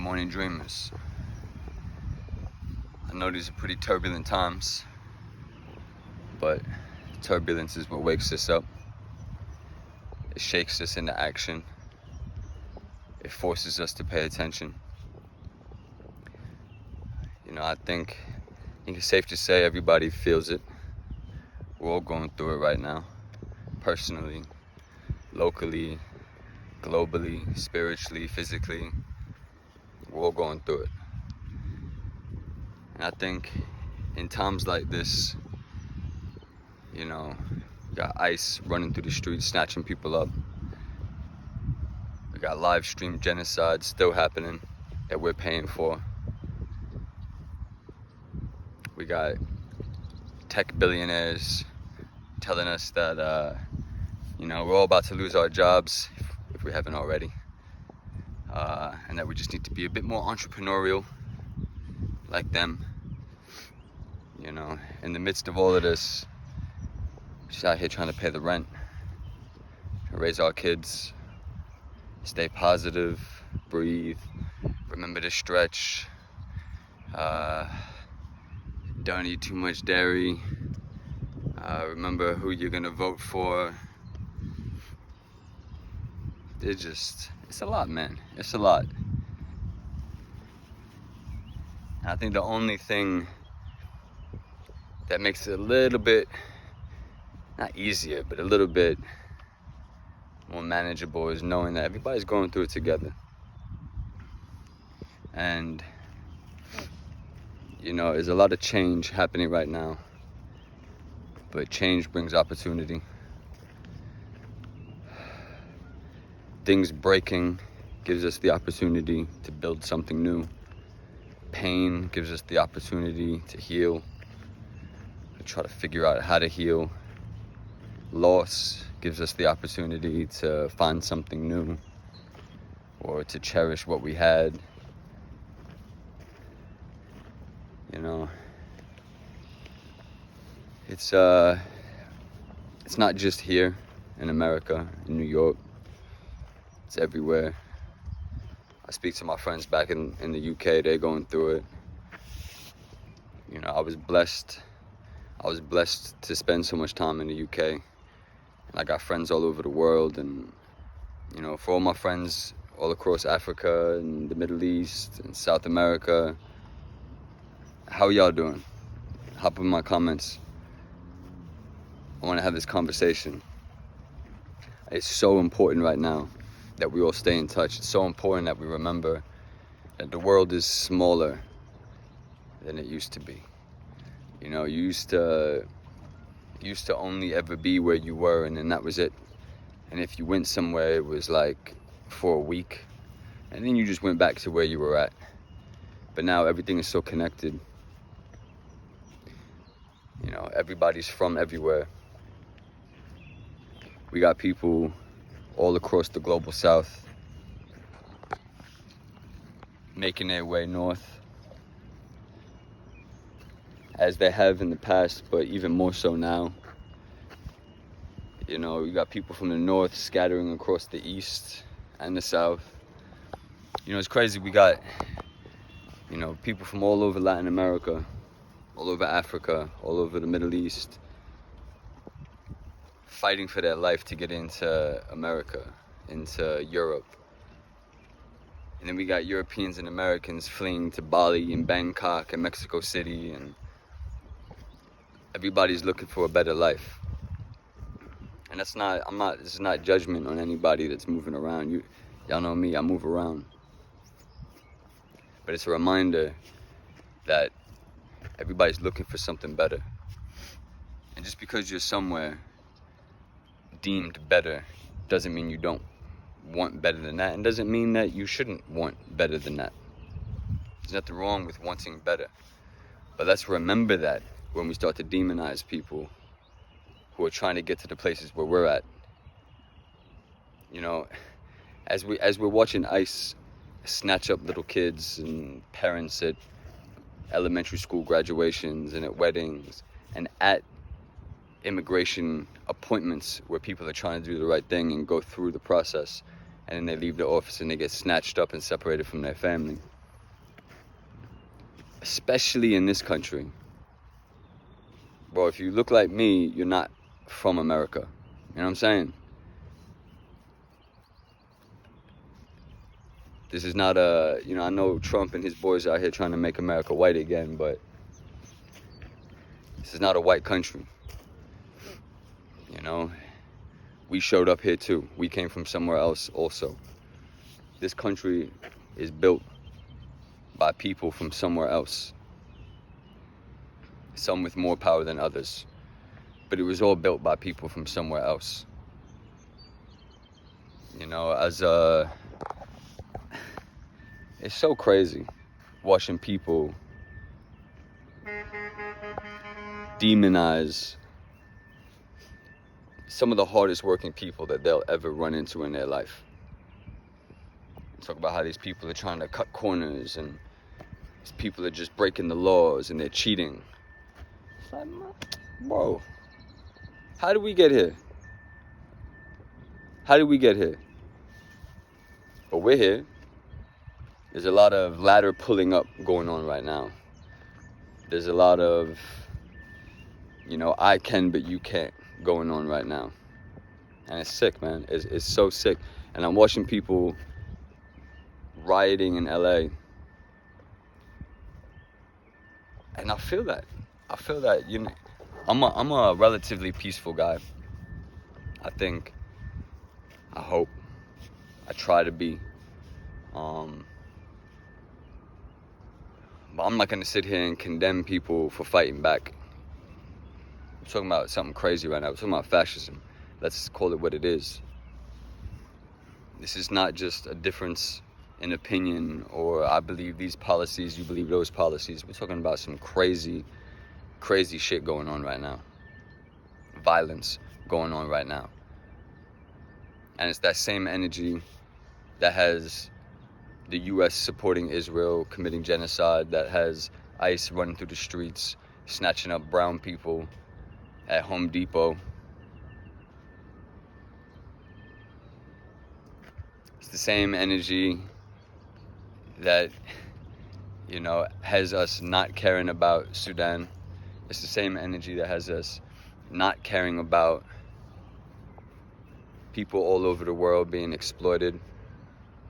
morning, dreamers. I know these are pretty turbulent times, but turbulence is what wakes us up. It shakes us into action. It forces us to pay attention. I think it's safe to say everybody feels it. We're all going through it right now, personally, locally, globally, spiritually, physically. We're all going through it. And I think in times like this, we got ICE running through the streets, snatching people up. We got live stream genocide still happening that we're paying for. We got tech billionaires telling us that, we're all about to lose our jobs if we haven't already. And that we just need to be a bit more entrepreneurial like them. In the midst of all of this, we're just out here trying to pay the rent, raise our kids, stay positive, breathe, remember to stretch, don't eat too much dairy, remember who you're gonna vote for. It's a lot, man. It's a lot. And I think the only thing that makes it a little bit, not easier, but a little bit more manageable is knowing that everybody's going through it together. And, there's a lot of change happening right now, but change brings opportunity. Things breaking gives us the opportunity to build something new. Pain gives us the opportunity to heal, to try to figure out how to heal. Loss gives us the opportunity to find something new or to cherish what we had. It's not just here in America, in New York. It's everywhere. I speak to my friends back in the UK, they're going through it. I was blessed to spend so much time in the UK. And I got friends all over the world, and for all my friends all across Africa and the Middle East and South America, how y'all doing? Hop in my comments. I want to have this conversation. It's so important right now that we all stay in touch. It's so important that we remember that the world is smaller than it used to be. You used to only ever be where you were, and then that was it. And if you went somewhere, it was like for a week, and then you just went back to where you were at. But now everything is so connected. Everybody's from everywhere. We got people all across the global south making their way north, as they have in the past, but even more so now. We got people from the north scattering across the east and the south. It's crazy. We got people from all over Latin America, all over Africa, all over the Middle East, fighting for their life to get into America, into Europe. And then we got Europeans and Americans fleeing to Bali and Bangkok and Mexico City, and everybody's looking for a better life. And this is not judgment on anybody that's moving around. Y'all know me, I move around. But it's a reminder that everybody's looking for something better. And just because you're somewhere deemed better doesn't mean you don't want better than that, and doesn't mean that you shouldn't want better than that. There's nothing wrong with wanting better. But let's remember that when we start to demonize people who are trying to get to the places where we're at. As we're watching ICE snatch up little kids and parents at elementary school graduations and at weddings and at immigration appointments where people are trying to do the right thing and go through the process, and then they leave the office and they get snatched up and separated from their family. especially in this country. Bro, if you look like me, you're not from America. You know what I'm saying? This is not a, I know Trump and his boys out here trying to make America white again, but this is not a white country. You know, we showed up here too. We came from somewhere else also. This country is built by people from somewhere else. Some with more power than others. But it was all built by people from somewhere else. You know, it's so crazy watching people demonize some of the hardest working people that they'll ever run into in their life. Talk about how these people are trying to cut corners and these people are just breaking the laws and they're cheating. It's like, bro, how did we get here? How did we get here? But we're here. There's a lot of ladder pulling up going on right now. There's a lot of, I can but you can't going on right now. And it's sick, man. It's so sick. And I'm watching people rioting in LA. And I feel that. I'm a relatively peaceful guy. I hope, I try to be. But I'm not gonna sit here and condemn people for fighting back. I'm talking about something crazy right now. I'm talking about fascism. Let's call it what it is. This is not just a difference in opinion, or I believe these policies, you believe those policies. We're talking about some crazy, crazy shit going on right now. Violence going on right now. And it's that same energy that has the U.S. supporting Israel, committing genocide, that has ICE running through the streets, snatching up brown people at Home Depot. It's the same energy that, has us not caring about Sudan. It's the same energy that has us not caring about people all over the world being exploited,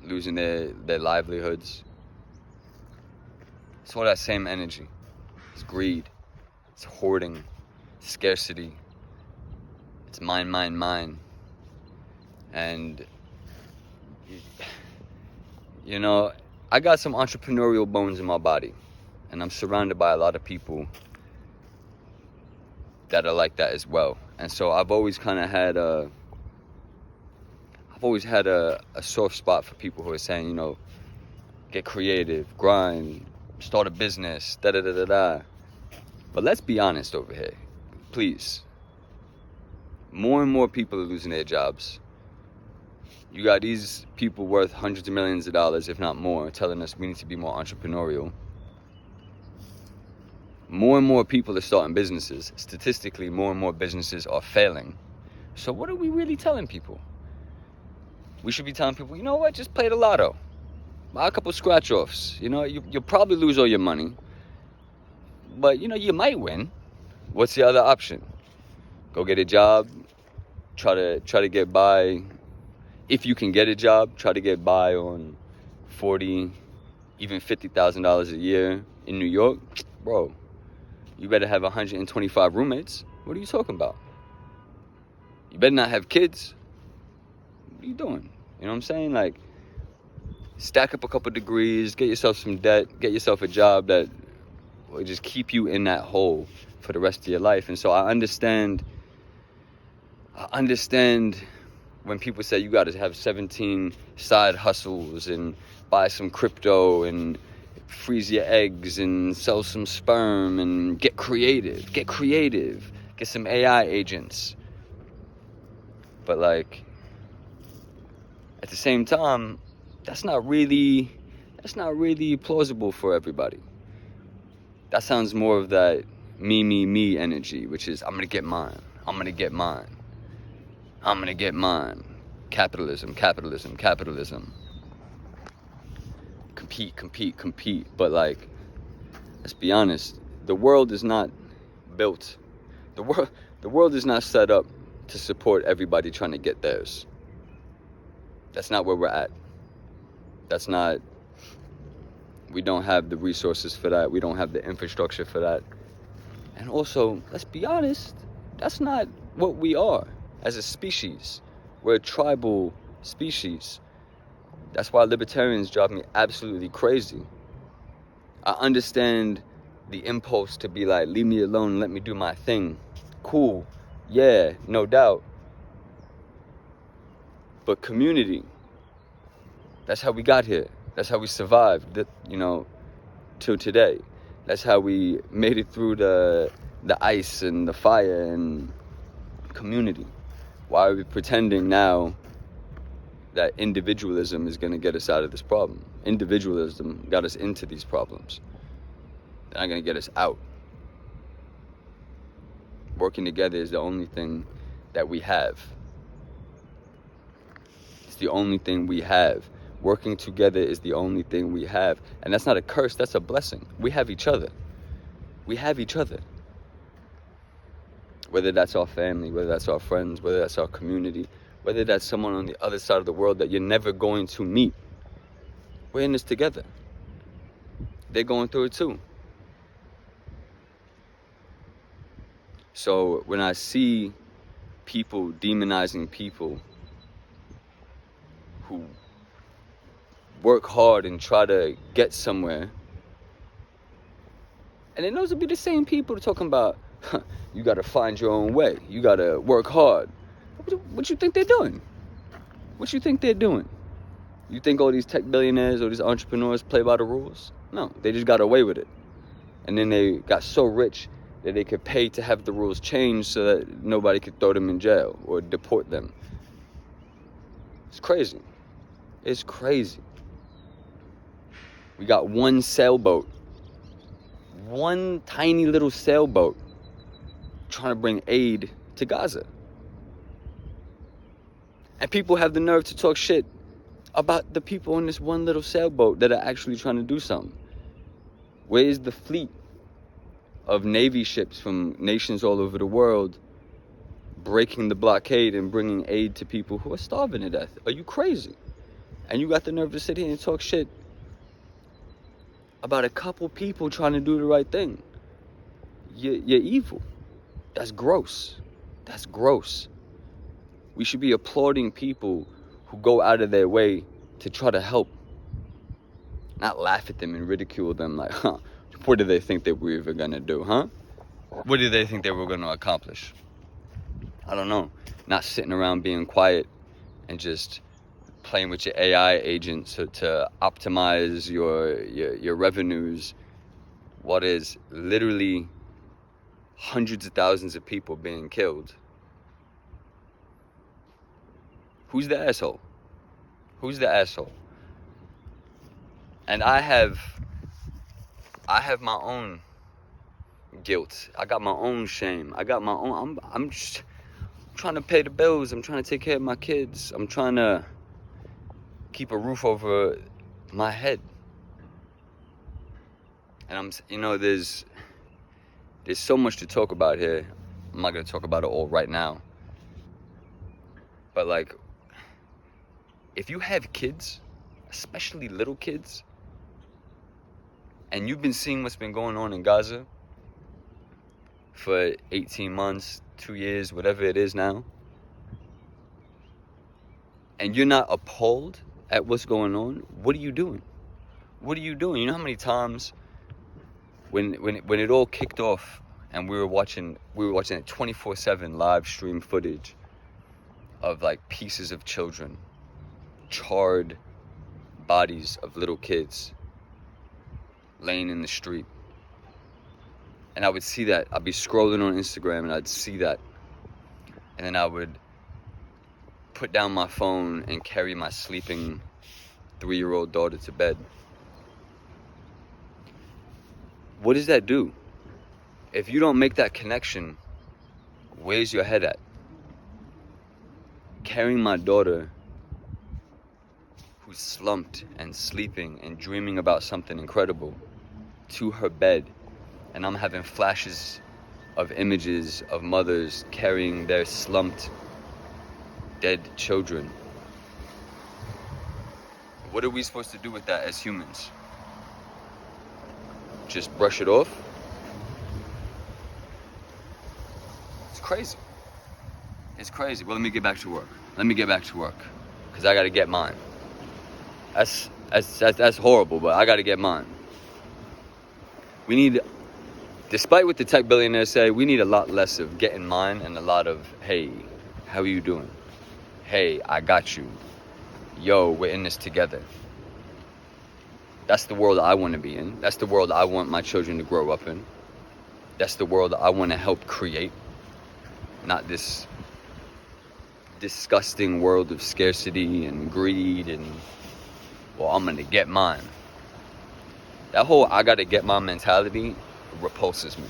losing their livelihoods. It's all that same energy. It's greed. It's hoarding. It's scarcity. It's mine, mine, mine. And, I got some entrepreneurial bones in my body. And I'm surrounded by a lot of people that are like that as well. And so I've always kind of had a soft spot for people who are saying, get creative, grind, start a business, da-da-da-da-da. But let's be honest over here, please. More and more people are losing their jobs. You got these people worth hundreds of millions of dollars, if not more, telling us we need to be more entrepreneurial. More and more people are starting businesses. Statistically, more and more businesses are failing. So what are we really telling people? We should be telling people, you know what, just play the lotto. Buy a couple scratch-offs. You'll probably lose all your money. But, you might win. What's the other option? Go get a job. Try to get by. If you can get a job, try to get by on $40,000, even $50,000 a year in New York. Bro, you better have 125 roommates. What are you talking about? You better not have kids. What are you doing? You know what I'm saying? Like, stack up a couple degrees, get yourself some debt, get yourself a job that will just keep you in that hole for the rest of your life. And so I understand when people say you got to have 17 side hustles and buy some crypto and freeze your eggs and sell some sperm and get creative, get some AI agents. But like, at the same time, that's not really plausible for everybody. That sounds more of that me energy, which is I'm gonna get mine. Capitalism. Compete. But like, let's be honest, the world is not built. The world is not set up to support everybody trying to get theirs. That's not where we're at. We don't have the resources for that. We don't have the infrastructure for that. And also, let's be honest, that's not what we are as a species. We're a tribal species. That's why libertarians drive me absolutely crazy. I understand the impulse to be like, leave me alone, let me do my thing. Cool, yeah, no doubt. But community, that's how we got here. That's how we survived, till today. That's how we made it through the ice and the fire and community. Why are we pretending now that individualism is going to get us out of this problem? Individualism got us into these problems. They're not going to get us out. Working together is the only thing that we have. It's the only thing we have. Working together is the only thing we have. And that's not a curse, that's a blessing. We have each other. We have each other. Whether that's our family, whether that's our friends, whether that's our community, whether that's someone on the other side of the world that you're never going to meet. We're in this together. They're going through it too. So when I see people demonizing people who work hard and try to get somewhere, and then those will be the same people talking about, you gotta find your own way, you gotta work hard. What you think they're doing? What you think they're doing? You think all these tech billionaires or these entrepreneurs play by the rules? No, they just got away with it. And then they got so rich that they could pay to have the rules changed so that nobody could throw them in jail or deport them. It's crazy. It's crazy. We got one sailboat, one tiny little sailboat trying to bring aid to Gaza. And people have the nerve to talk shit about the people on this one little sailboat that are actually trying to do something. Where is the fleet of Navy ships from nations all over the world breaking the blockade and bringing aid to people who are starving to death? Are you crazy? And you got the nerve to sit here and talk shit about a couple people trying to do the right thing. You're evil. That's gross. That's gross. We should be applauding people who go out of their way to try to help. Not laugh at them and ridicule them like, what do they think that we're even gonna do, huh? What do they think that we're gonna accomplish? I don't know. Not sitting around being quiet and just playing with your AI agent to optimize your revenues. What is literally hundreds of thousands of people being killed. Who's the asshole? Who's the asshole? And I have my own guilt. I got my own shame. I got my own. I'm just trying to pay the bills. I'm trying to take care of my kids. I'm trying to keep a roof over my head. And there's so much to talk about here. I'm not gonna talk about it all right now. But like, if you have kids, especially little kids, and you've been seeing what's been going on in Gaza for 18 months, 2 years, whatever it is now, and you're not appalled at what's going on, what are you doing? What are you doing? You know how many times when it all kicked off and we were watching it 24/7 live stream footage of like pieces of children, charred bodies of little kids laying in the street. And I would see that. I'd be scrolling on Instagram and I'd see that. And then I would put down my phone and carry my sleeping 3-year-old daughter to bed. What does that do? If you don't make that connection, where's your head at? Carrying my daughter who's slumped and sleeping and dreaming about something incredible to her bed, and I'm having flashes of images of mothers carrying their slumped, dead children. What are we supposed to do with that as humans? Just brush it off? It's crazy. It's crazy. Well, let me get back to work. Because I got to get mine. That's horrible, but I got to get mine. We need, despite what the tech billionaires say, we need a lot less of getting mine and a lot of, hey, how are you doing? Hey, I got you. Yo, we're in this together. That's the world I want to be in. That's the world I want my children to grow up in. That's the world I want to help create. Not this disgusting world of scarcity and greed and, well, I'm going to get mine. That whole I got to get my mentality repulses me.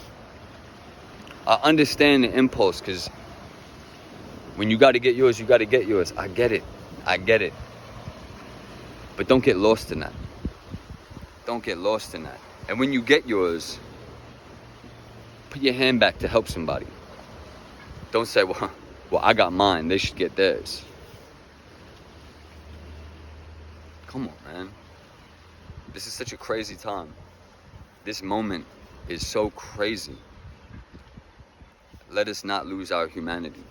I understand the impulse, because when you got to get yours, you got to get yours. I get it. But don't get lost in that. And when you get yours, put your hand back to help somebody. Don't say, well, I got mine, they should get theirs. Come on, man. This is such a crazy time. This moment is so crazy. Let us not lose our humanity.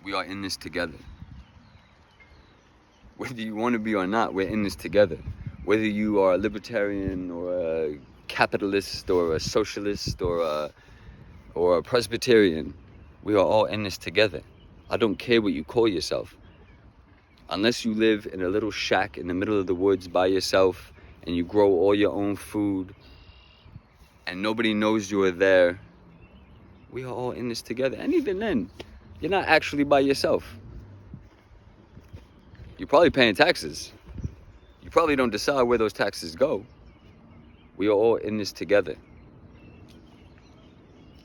We are in this together. Whether you want to be or not, we're in this together. Whether you are a libertarian or a capitalist or a socialist or a Presbyterian, we are all in this together. I don't care what you call yourself. Unless you live in a little shack in the middle of the woods by yourself and you grow all your own food and nobody knows you are there, we are all in this together. And even then, you're not actually by yourself. You're probably paying taxes. You probably don't decide where those taxes go. We are all in this together.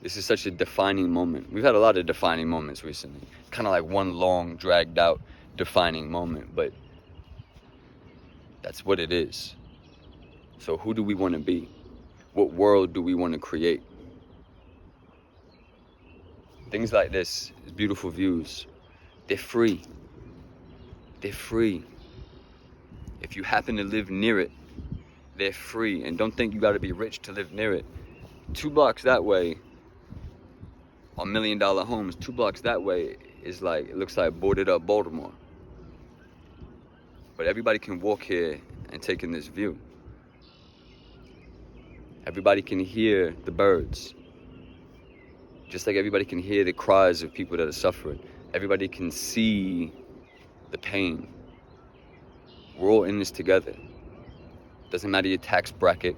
This is such a defining moment. We've had a lot of defining moments recently. Kind of like one long, dragged out defining moment, but that's what it is. So who do we want to be? What world do we want to create? Things like this, beautiful views, they're free. If you happen to live near it, they're free. And don't think you got to be rich to live near it. 2 blocks that way are $1 million homes. 2 blocks that way is like, it looks like boarded up Baltimore. But everybody can walk here and take in this view. Everybody can hear the birds. Just like everybody can hear the cries of people that are suffering. Everybody can see the pain. We're all in this together. Doesn't matter your tax bracket.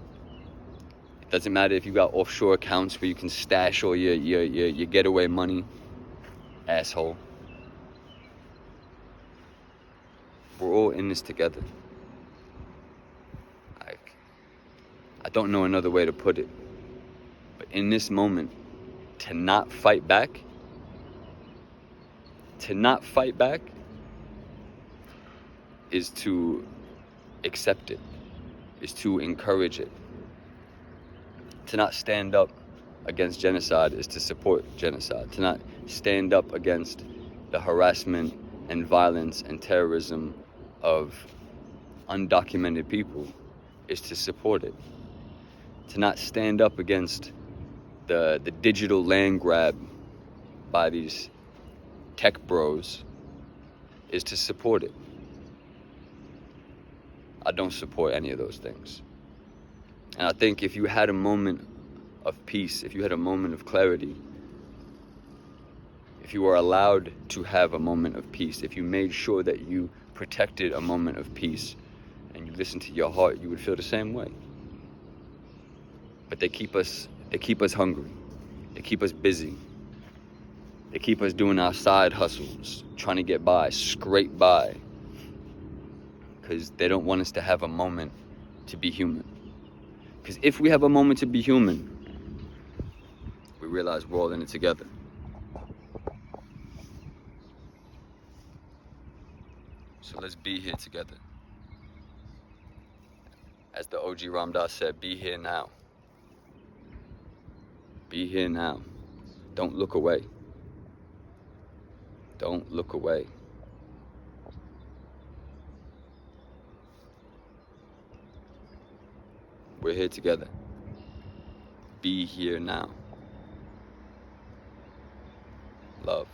It doesn't matter if you got offshore accounts where you can stash all your getaway money. Asshole. We're all in this together. I don't know another way to put it. But in this moment, to not fight back is to accept it, is to encourage it. To not stand up against genocide is to support genocide. To not stand up against the harassment and violence and terrorism of undocumented people is to support it. To not stand up against the digital land grab by these tech bros is to support it. I don't support any of those things. And I think if you had a moment of peace, if you had a moment of clarity, if you were allowed to have a moment of peace, if you made sure that you protected a moment of peace and you listened to your heart, you would feel the same way. But they keep us hungry. They keep us busy. They keep us doing our side hustles, trying to get by, scrape by, because they don't want us to have a moment to be human. Because if we have a moment to be human, we realize we're all in it together. So let's be here together. As the OG Ram Dass said, be here now. Be here now. Don't look away. Don't look away. We're here together. Be here now. Love.